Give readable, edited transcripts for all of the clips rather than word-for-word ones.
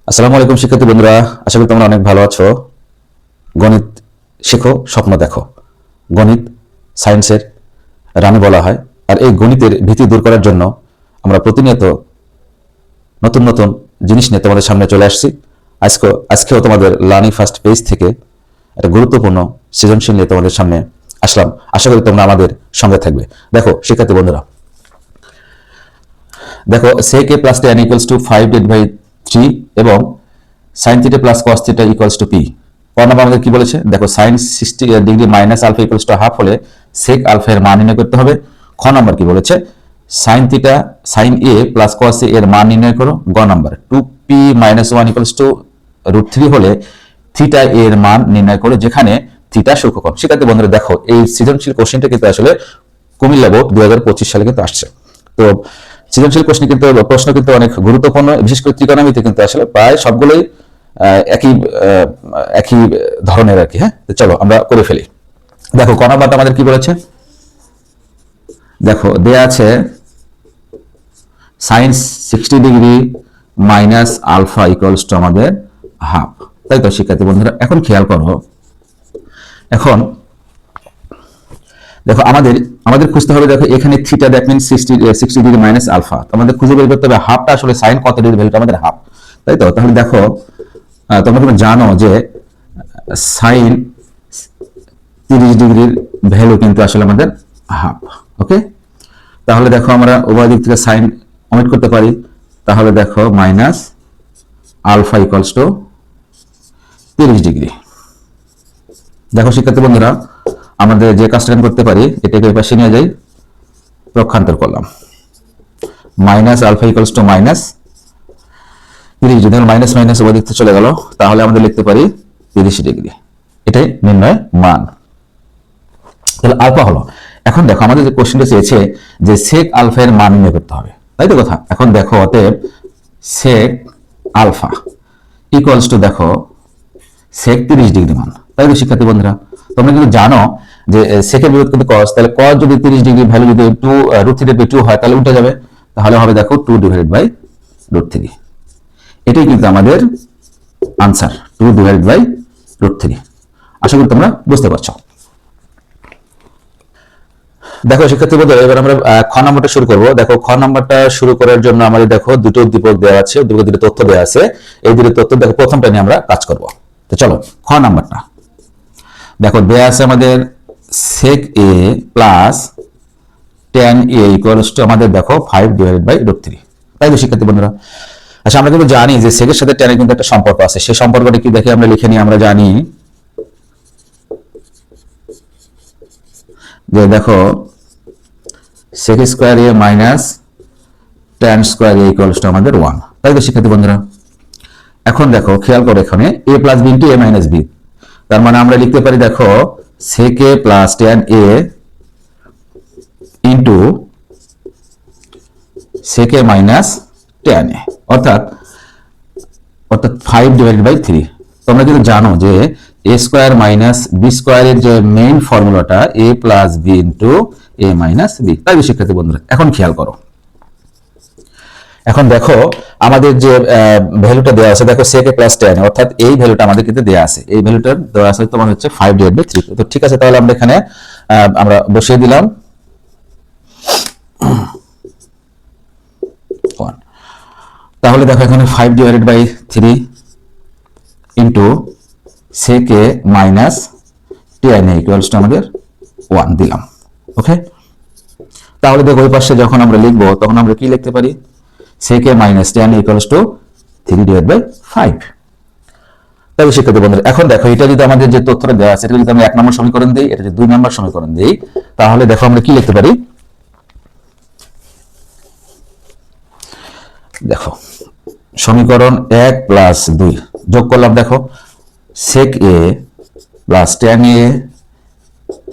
আসসালামু আলাইকুম শিক্ষার্থী বন্ধুরা, আশা করি তোমরা অনেক ভালো আছো। গণিত শেখো, স্বপ্ন দেখো। গণিত সায়েন্সের রানী বলা হয়। আর এই গণিতের ভীতি দূর করার জন্য আমরা প্রতিনিয়ত নতুন নতুন জিনিস নিয়ে তোমাদের সামনে চলে আসছি। আজকেও তোমাদের লার্নিং ফার্স্ট পেজ থেকে একটা গুরুত্বপূর্ণ সৃজনশীল নিয়ে তোমাদের সামনে আসলাম। আশা করি তোমরা আমাদের সঙ্গে থাকবে। দেখো শিক্ষার্থী বন্ধুরা, দেখো sec a plus tan equals to 5 divided by 3 এবং sin theta plus cos theta equals to p। ক নাম্বার আমাদের কি বলেছে? দেখো sin 60 degree minus alpha equals to half হলে sec আলফা এর মান নির্ণয় করতে হবে। খ নাম্বার কি বলেছে? sin theta sin a plus cos a এর মান নির্ণয় করো। গ number 2p minus 1 equals to √3 হলে থিটা এর মান নির্ণয় করো যেখানে থিটা সূক্ষ্মকোণ। শিক্ষার্থী বন্ধুরা দেখো, এই সৃজনশীল কোশ্চেনটা কিন্তু আসলে কুমিল্লা বোর্ড 2025 সালে কিন্তু আসছে। তো সৃজনশীল প্রশ্ন কিন্তু অনেক গুরুত্বপূর্ণ, বিশেষ করে ত্রিকোণমিতি কিন্তু আসলে প্রায় সবগুলোই একই একই ধরনের আর কি। হ্যাঁ, চলো আমরা করে ফেলি। দেখো ক নাম্বারটা আমাদের কি বলেছে? দেখো দেয়া আছে sin 60 degree minus alpha equals to আমাদের হাফ, তাই তো শিক্ষার্থী বন্ধুরা? এখন খেয়াল করো, এখন দেখো আমাদের খুঁজতে হবে। দেখো এখানে theta, that means 60 degree minus alpha, আমাদের খুঁজে বের করতে হবে হাফটা আসলে সাইন কত ডিগ্রি, ভ্যালুটা আমাদের হাফ, তাই তো? তাহলে দেখো তোমরা কিন্তু জানো যে সাইন 30 ডিগ্রির ভ্যালু কিন্তু আসলে আমাদের হাফ। ওকে, তাহলে দেখো আমরা উভয় দিক থেকে সাইন অমিট করতে পারি। তাহলে দেখো minus alpha equals to 30 degree. দেখো শিক্ষার্থী বন্ধুরা, আমাদের যে কাজটা করতে পারি, এটাকে এই পাশে নিয়ে যাই, পক্ষান্তর করলাম। Minus alpha equals to minus 30 degree, minus minus উভয় দিক থেকে চলে গেল, তাহলে আমাদের লিখতে পারি 30 ডিগ্রি। এটাই নির্ণয় মান। তাহলে আলফা হলো। এখন দেখো আমাদের যে কোশ্চেনটা চেয়েছে যে সেক আলফা এর মান নির্ণয় করতে হবে, তাই তো কথা? এখন দেখো অতএব সেক আলফা ইকুয়ালস টু দেখো সেক 30 ডিগ্রি মান, তাই তো শিক্ষার্থী বন্ধুরা? তোমরা কিন্তু জানো যে সেকের বিপরীত কিন্তু cos, তাহলে cos যদি 30 ডিগ্রি ভ্যালু যদি 2 হয় তাহলে উল্টে যাবে, তাহলে হবে দেখো 2 ডিভাইডেড বাই √3। এটাই কিন্তু আমাদের আনসার, 2 ডিভাইডেড বাই √3। আশা করি তোমরা বুঝতে পারছো। দেখো শিক্ষার্থী বন্ধুরা, এবার আমরা খ নাম্বারটা শুরু করব। দেখো খ নাম্বারটা শুরু করার জন্য আমাদের দেখো দুটো উদ্দীপক দেওয়া আছে, দুটো তথ্য দেওয়া আছে। এই দুটো তথ্য দেখো প্রথমটা নিয়ে আমরা কাজ করব। তো চলো খ নাম্বারটা দেখো দেয়া আছে আমাদের sec a plus tan a equals to আমাদের দেখো 5 ডিভাইডেড বাই √3, তাই তো শিক্ষার্থী বন্ধুরা? আচ্ছা, আমরা কিন্তু জানি যে sec এর সাথে tan এর কিন্তু একটা সম্পর্ক আছে। সেই সম্পর্কটা কি দেখে আমরা লিখে নিই। আমরা জানি যে দেখো sec square a minus tan square a equals to আমাদের 1, তাই তো শিক্ষার্থী বন্ধুরা? এখন দেখো খেয়াল করো, এখানে a plus b into a minus b, তার মানে আমরা লিখতে পারি দেখো sec a plus tan a into sec a minus tan a, অর্থাৎ 5 ডিভাইডেড বাই 3। তোমরা কিন্তু জানো যে a স্কয়ার মাইনাস b স্কয়ারের যে মেইন ফর্মুলাটা a plus b into a minus b, তাই তো শিক্ষার্থী বন্ধুরা? এখন খেয়াল করো, এখন দেখো আমাদের যে ভ্যালুটা দেওয়া আছে, দেখো sec a প্লাস tan, অর্থাৎ এই ভ্যালুটা আমাদের কিন্তু দেওয়া আছে। এই ভ্যালুটা দেওয়া আছে তোমার হচ্ছে 5 ডিভাইডেড বাই 3। তো ঠিক আছে, তাহলে আমরা এখানে আমরা বসিয়ে দিলাম 1। তাহলে দেখো এখানে 5 divided by 3 into sec a minus tan a equals to আমাদের 1 দিলাম। ওকে, তাহলে দেখো ওই পাশে যখন আমরা লিখবো তখন আমরা কি লিখতে পারি? sec a minus tan a equals to 3 divided by 5। তাহলে শিক্ষার্থী বন্ধুরা, এখন দেখো এটা যদি আমাদের যে তথ্যটা দেওয়া আছে, এটা যদি আমরা 1 নম্বর সমীকরণ দিই, এটা যদি 2 নম্বর সমীকরণ দিই, তাহলে দেখো আমরা কি লিখতে পারি? দেখো সমীকরণ 1 প্লাস 2 যোগ করলাম। দেখো sec a plus tan a,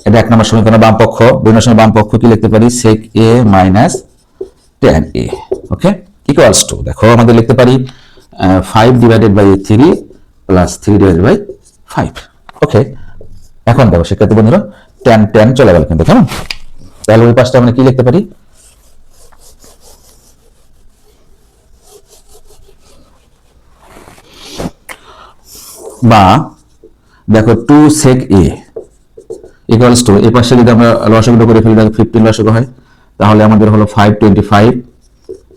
এটা 1 নম্বর সমীকরণ বাম পক্ষ। 2 নম্বর সমীকরণ বাম পক্ষ কি লিখতে পারি? sec a minus tan a। Okay, equals to দেখো আমাদের লিখতে পারি 5 divided by 3 plus 3 divided by 5। Okay, এখন দেখো শিক্ষার্থী বন্ধুরা, tan চলে গেল কিন্তু, কেমন? তাহলে ওই পাশটা আমরা কি লিখতে পারি? বা দেখো 2 sec a ইকুয়ালস টু এই পাশে যদি আমরা লসাগুলো করে ফেলি দেখো 15 লসাগু হয়, তাহলে আমাদের হলো 525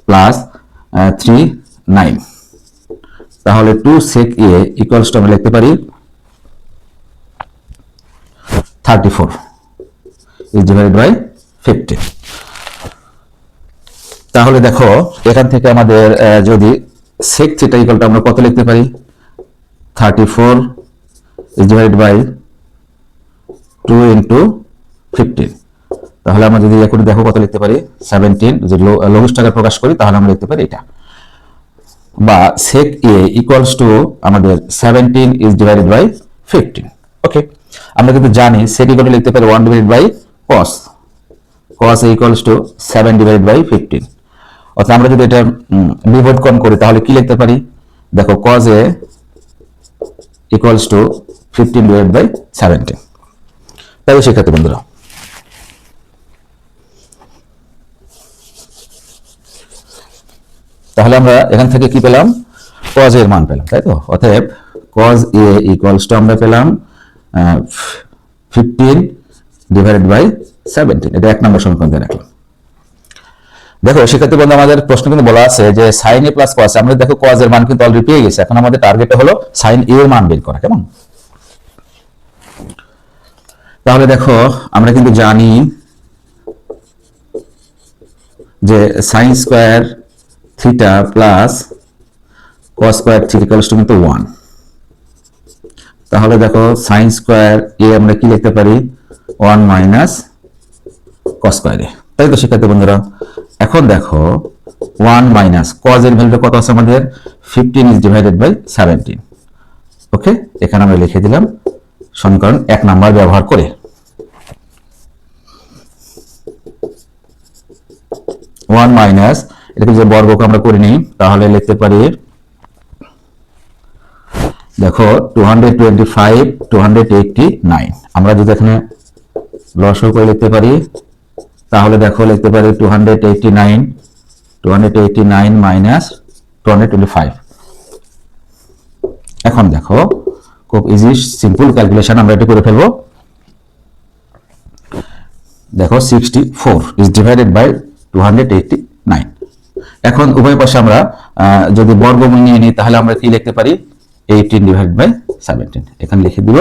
প্লাস 3 9, তাহলে 2 sec a ইকুয়ালস টু আমরা লিখতে পারি 34 is divided by 15। তাহলে দেখো এখান থেকে আমাদের যদি sec থিটা ইকুয়াল টু আমরা কত লিখতে পারি 34 is divided by 2 into 15, তাহলে আমরা যদি এখন দেখো কত লিখতে পারি 17, যদি লঘিষ্ঠ আকারে প্রকাশ করি তাহলে আমরা লিখতে পারি এটা, বা sec a equals to আমাদের 17 is divided by 15। ওকে, আমরা কিন্তু জানি sec equal to লিখতে পারি 1 divided by cos a equals to 7 divided by 15, অর্থাৎ আমরা যদি এটা বিপরীতকরণ করি তাহলে কি লিখতে পারি দেখো cos a equals to 15 divided by 17। তাই শিক্ষার্থী বন্ধুরা তাহলে আমরা এখান থেকে কি পেলাম cos এর মান পেলাম, তাই তো, অতএব cos a equals to আমরা পেলাম 15 divided by 17, এটা এক নম্বর সমীকরণ দিয়ে রাখলাম। দেখো শিক্ষার্থী বন্ধু আমাদের প্রশ্ন কিন্তু বলা আছে যে sin a plus cos, আমরা দেখো cos এর মান কিন্তু অলরেডি পেয়ে গেছি, এখন আমাদের টার্গেট হলো sin a এর মান বের করা, কেমন। তাহলে দেখো আমরা কিন্তু জানি যে sin square theta plus cos square theta equals two কিন্তু 1, তাহলে দেখো sin স্কয়ার a আমরা কি লিখতে পারি 1 মাইনাস cos স্কয়ার a, তাই তো শিক্ষার্থী বন্ধুরা। এখন দেখো 1 মাইনাস cos এর ভ্যালুটা কত আছে আমাদের 15 is divided by 17। ওকে, এখানে আমরা লিখে দিলাম সমীকরণ 1 নাম্বার ব্যবহার করে। 1 মাইনাস এটাকে যে বর্গকে আমরা করে নিই তাহলে লিখতে পারি দেখো 225 289, আমরা যদি এখানে লসাগু করে লিখতে পারি তাহলে দেখো লিখতে পারি 289 মাইনাস 225। এখন দেখো খুব ইজি সিম্পল ক্যালকুলেশন আমরা এটা করে ফেলবো, দেখো 64 is divided by 289। এখন উভয় পাশে আমরা যদি বর্গমূল নিয়ে নিই তাহলে আমরা কি লিখতে পারি 18 divided by 17, এখানে লিখে দিব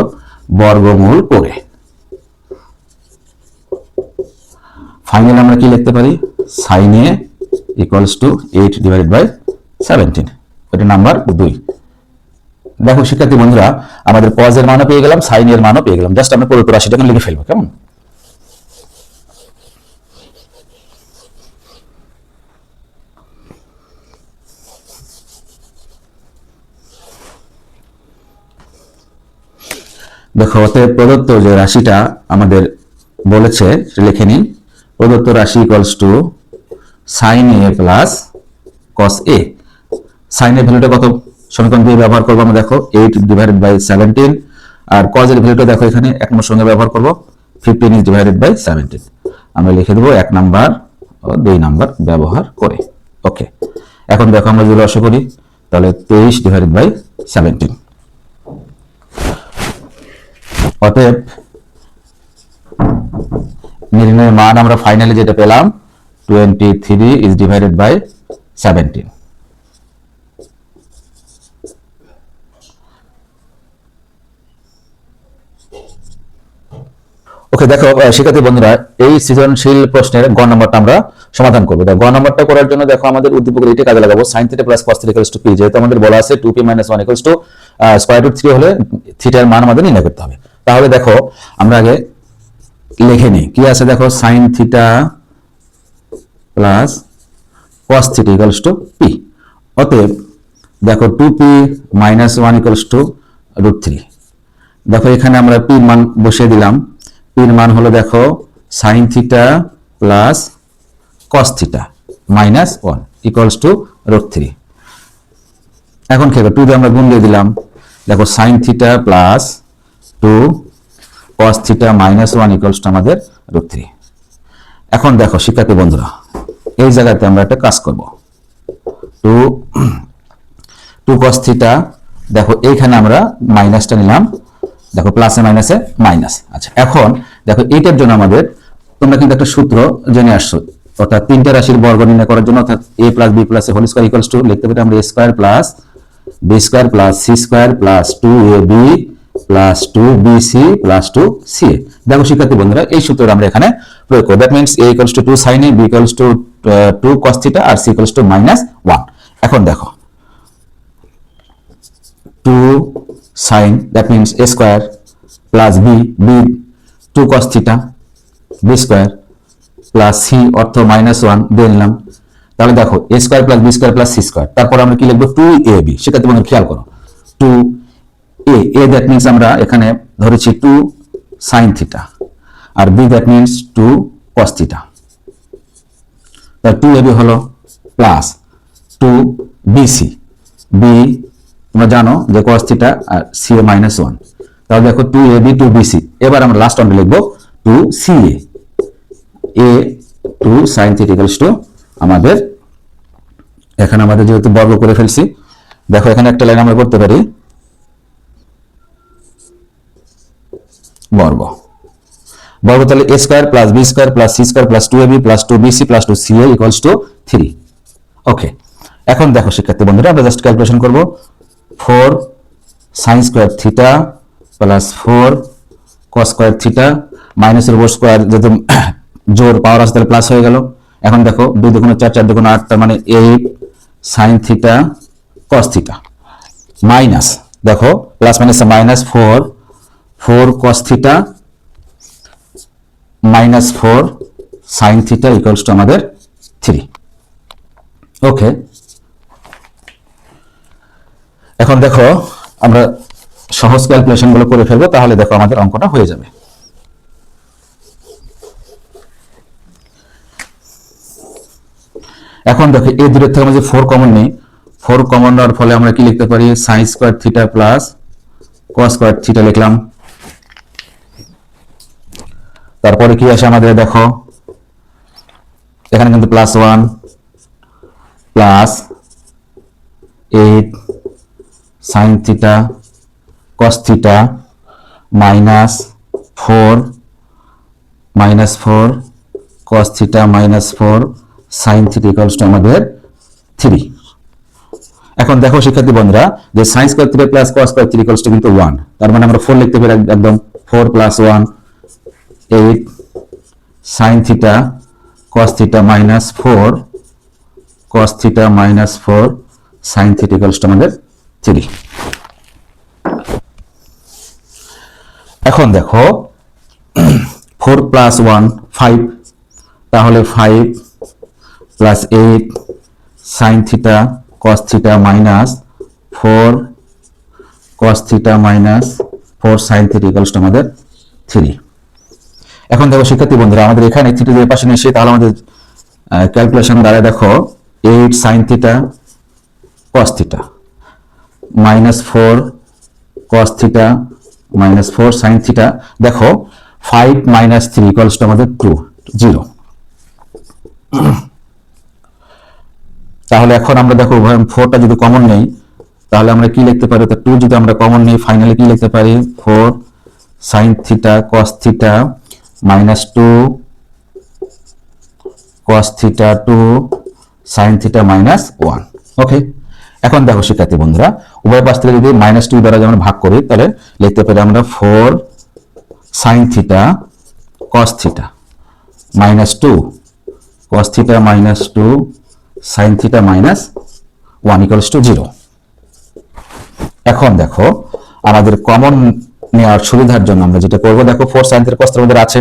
বর্গমূল করে। ফাইনালি আমরা কি লিখতে পারি sin a equals to 8 divided by 17, এটা নাম্বার 2। দেখো শিক্ষার্থী বন্ধুরা আমাদের cos এর মানও পেয়ে গেলাম sin এর মানও পেয়ে গেলাম, জাস্ট আমরা প্রদত্ত রাশিটাকে লিখে ফেলবো, কেমন। দেখো অতএব প্রদত্ত যে রাশিটা আমাদের বলেছে সেটা লিখে নিই, প্রদত্ত রাশি equals to sin a plus cos a। sin এর ভ্যালুটা কত সমীকরণ দিয়ে ব্যবহার করবো আমরা দেখো 8 ডিভাইডেড বাই 17, আর cos এর ভ্যালুটা দেখো এখানে এক নম্বর সঙ্গে ব্যবহার করবো 15 ইজ ডিভাইডেড বাই 17, আমরা লিখে দেবো 1 নাম্বার ও 2 নাম্বার ব্যবহার করে। ওকে, এখন দেখো আমরা যদি লসাগু করি তাহলে 23 ডিভাইডেড বাই 17, অতএব নির্ণয়ের মান আমরা ফাইনালি যেটা পেলাম 23 is divided by 17। ওকে, দেখো শিক্ষার্থী বন্ধুরা এই সৃজনশীল প্রশ্নের গ নম্বরটা আমরা সমাধান করবো। গ নম্বরটা করার জন্য দেখো আমাদের উদ্দীপকের এটা কাজে লাগাবো sin theta plus cos theta equals two p, যেহেতু আমাদের বলা আছে 2p - 1 equals two square root 3 হলে থিটার মান আমাদের নির্ণয় করতে হবে। তাহলে দেখো আমরা আগে লিখে নিই কি আছে, দেখো sin theta plus cos theta equals two p, অতএব দেখো 2p - 1 ইকুয়ালস টু রুট 3। দেখো এখানে আমরা p মান বসিয়ে দিলাম, p এর মান হলো দেখো sin theta plus cos theta minus 1 equals to root 3। এখন কি হবে 2 দিয়ে আমরা গুণ দিয়ে দিলাম, দেখো sin theta plus 2 cos theta minus 1 equals to আমাদের রুট 3। এখন দেখো শিক্ষার্থী বন্ধুরা এই জায়গাতে আমরা একটা কাজ করব, 2 cos থিটা দেখো এইখানে আমরা মাইনাসটা নিলাম, দেখো প্লাসে মাইনাসে মাইনাস। আচ্ছা, এখন দেখো এইটার জন্য আমাদের তোমরা কিন্তু একটা সূত্র জেনে আসছো, অর্থাৎ তিনটা রাশির বর্গ নির্ণয় করার জন্য, অর্থাৎ a plus B plus whole square equals to লিখতে পারি আমরা a square plus B square plus C square plus 2ab plus 2bc plus 2ca। দেখো শিক্ষার্থী বন্ধুরা, এই সূত্রটা আমরা এখানে প্রয়োগ করব। That means a equals to 2 sin a, b equals to 2 cos theta আর c ইকুয়ালস টু -1। এখন দেখো 2 sin, that means a square plus b 2 cos theta, b square plus c অর্থ -1 দিয়ে নিলাম। তাহলে দেখো a square plus b square plus c square, তারপর আমরা কি লিখবো 2ab। সেটাতে তোমরা খেয়াল করো 2a that means আমরা এখানে ধরেছি 2 sin theta R b that means 2 cos theta। তাহলে 2ab হলো প্লাস 2bc, b তোমরা জানো যে cos থিটা আর c এ -1। তাহলে দেখো 2ab 2bc। এবার আমরা লাস্ট টার্মে লিখব 2ca, a 2 sin theta equals to আমাদের এখানে আমাদের যেহেতু বর্গ করে ফেলছি, দেখো এখানে একটা লাইন আমরা করতে পারি বর্গ তাহলে a square plus b square plus c square plus 2ab plus 2bc plus 2ca equals to 3। ওকে, এখন দেখো শিক্ষার্থী বন্ধুরা, আমরা জাস্ট ক্যালকুলেশন করব। 4 sin square theta plus 4 cos square theta মাইনাসের উপর স্কয়ার, যেহেতু জোর পাওয়ার আছে তাহলে প্লাস হয়ে গেল। এখন দেখো 2 দুগুণে 4 4 দুগুণে 8, তার মানে 8 sin theta cos theta minus, দেখো প্লাস মাইনাসে minus 4 cos theta minus 4 sin theta equals to আমাদের 3। ওকে, এখন দেখো আমরা সহজ ক্যালকুলেশন গুলো করে ফেলবো, তাহলে দেখো আমাদের অঙ্কটা হয়ে যাবে। এখন দেখো এই দূরের থেকে আমরা যে 4 কমন নেই, 4 কমন নেওয়ার ফলে আমরা কি লিখতে পারি sin square theta plus cos square theta লিখলাম। তারপরে কি আসে আমাদের, দেখো এখানে কিন্তু +1 plus 8 sin theta cos theta -4 cos theta -4 sin theta equals to আমাদের 3। এখন দেখো শিক্ষার্থী বন্ধুরা, যে sin square theta plus cos square theta equals two কিন্তু 1, তার মানে আমরা 4 লিখতে পারি একদম। 4 + 1 8 sin theta cos theta -4 cos theta -4 sin theta equals to আমাদের 3। এখন দেখো 4 + 1 5, তাহলে 5 + 8 sin theta cos theta -4 cos theta -4 sin theta equals to আমাদের 3। এখন দেখো শিক্ষার্থী বন্ধুরা, আমাদের এখানে থিটা যে পাশে নিয়ে এসে, তাহলে আমাদের ক্যালকুলেশন দ্বারা দেখো 8 sin theta cos theta -4 cos theta -4 sin theta, দেখো 5 - 3 ইকুয়ালস টু আমাদের 2 0। তাহলে এখন আমরা দেখো 4টা যদি কমন নেই, তাহলে আমরা কি লিখতে পারি, তো 2 যদি আমরা কমন নেই, ফাইনালি কি লিখতে পারি 4 sin theta cos theta -2 cos theta 2 sin theta -1। ওকে, এখন দেখো শিক্ষার্থী বন্ধুরা, উভয় পাশ থেকে যদি -2 দ্বারা আমরা ভাগ করি, তাহলে লিখতে পারি আমরা 4 sin theta cos theta -2 cos theta -2 sin theta -1 equals two 0। এখন দেখো আমাদের কমন নেওয়ার সুবিধার জন্য আমরা যেটা করব, দেখো 4 sin থিটা cos থিটা আমাদের আছে,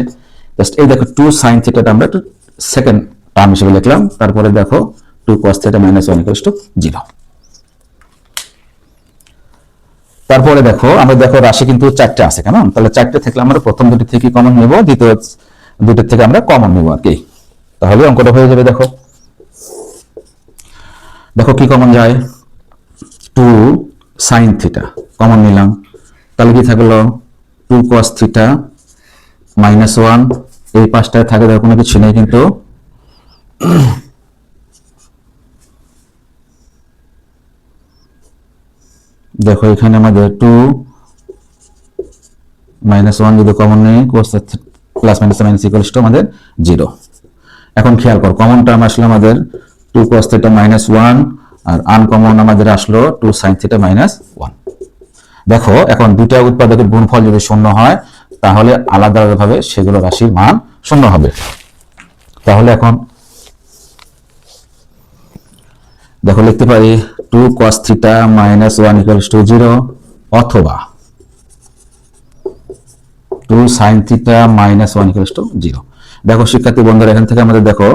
জাস্ট এই দেখো 2 sin থিটাটা আমরা একটু সেকেন্ড টার্ম হিসেবে লিখলাম। তারপরে দেখো 2 cos থিটা -1 ইকুয়ালস টু 0। তারপরে দেখো আমরা দেখো রাশি কিন্তু 4টে আছে, কেমন, তাহলে 4টে থেকে আমরা প্রথম দুটি থেকে কমন নেব, দ্বিতীয় দুটি থেকে আমরা কমন নেব আর কি, তাহলে অঙ্কটা হয়ে যাবে। দেখো দেখো কি কমন যায়, 2 sin থিটা কমন নিলাম, তাহলে কি থাকলো 2 cos থিটা -1, এই পাশটায় থাকে দেখো কোনো কিছু নেই, কিন্তু দেখো এখানে আমাদের 2 -1 যদি কমন নেই cos plus minus minus equals to আমাদের 0। এখন খেয়াল কর কমন টার্ম আসলে আমাদের 2 cos θ -1 আর আনকমন আমাদের আসলো 2 sin θ -1। দেখো এখন দুইটা উৎপাদকের গুণফল যদি শূন্য হয় তাহলে আলাদা আলাদাভাবে সেগুলো রাশির মান শূন্য হবে। তাহলে এখন দেখো লিখতে পারি 2 cos θ -1 ইকুয়ালস টু 0 অথবা 2 sin θ -1 ইকুয়ালস টু 0। দেখো শিক্ষার্থী বন্ধুরা এখান থেকে আমাদের দেখো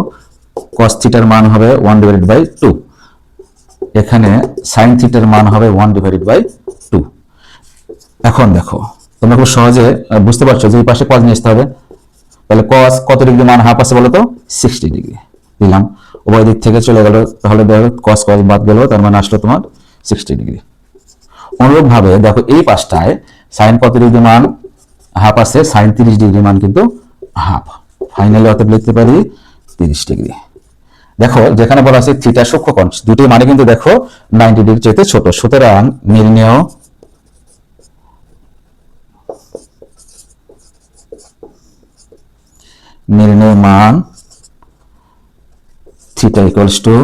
cos θ এর মান হবে 1/2, এখানে sin θ এর মান হবে 1/2। এখন দেখো তোমরা খুব সহজে বুঝতে পারছো যে এই পাশে cos নিয়ে আসতে হবে। তাহলে cos কত ডিগ্রি মান হাফ আছে বলো তো 60 ডিগ্রি দিলাম, উভয় দিক থেকে চলে গেল, তাহলে দেখো cos cos বাদ গেল, তার মানে আসলো তোমার 60 ডিগ্রি। অনুরূপ ভাবে দেখো এই পাশটায় sin কত ডিগ্রি মান হাফ আছে, sin 30 ডিগ্রি মান কিন্তু হাফ, ফাইনালি অতএব লিখতে পারি 30 ডিগ্রি। দেখো যেখানে বলা আছে থিটা সূক্ষ্ম কোণ, দুটি মানে কিন্তু দেখো 90 ডিগ্রি চাইতে ছোট, সুতরাং নির্ণেয় মান theta equals to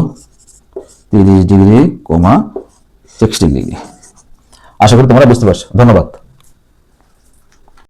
30 degree, 60 degree. আশা করি তোমরা বুঝতে পারছো। ধন্যবাদ।